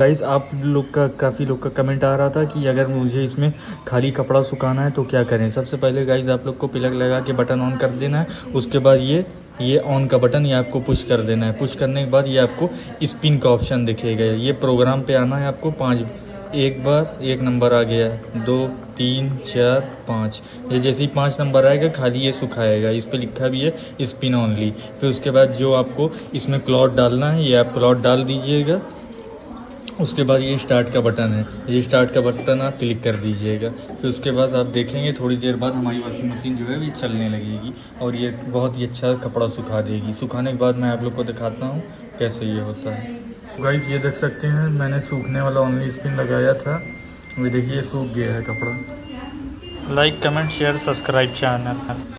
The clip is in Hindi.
गाइस आप लोग का काफ़ी लोग का कमेंट आ रहा था कि अगर मुझे इसमें खाली कपड़ा सुखाना है तो क्या करें। सबसे पहले गाइस आप लोग को प्लग लगा के बटन ऑन कर देना है। उसके बाद ये ऑन का बटन ये आपको पुश कर देना है। पुश करने के बाद ये आपको स्पिन का ऑप्शन दिखेगा। ये प्रोग्राम पे आना है आपको 5 एक बार 1 नंबर आ गया, 2 3 4 5। ये जैसे ही 5 नंबर आएगा खाली ये सुखाएगा। इस पर लिखा भी है स्पिन ऑनली। फिर उसके बाद जो आपको इसमें क्लॉथ डालना है ये आप क्लॉथ डाल दीजिएगा। उसके बाद ये स्टार्ट का बटन है, ये स्टार्ट का बटन आप क्लिक कर दीजिएगा। फिर उसके बाद आप देखेंगे थोड़ी देर बाद हमारी वॉशिंग मशीन जो है ये चलने लगेगी और ये बहुत ही अच्छा कपड़ा सुखा देगी। सुखाने के बाद मैं आप लोग को दिखाता हूँ कैसे ये होता है। गाइस ये देख सकते हैं मैंने सूखने वाला ओनली स्पिन लगाया था। ये देखिए सूख गया है कपड़ा। Like comment share subscribe channel.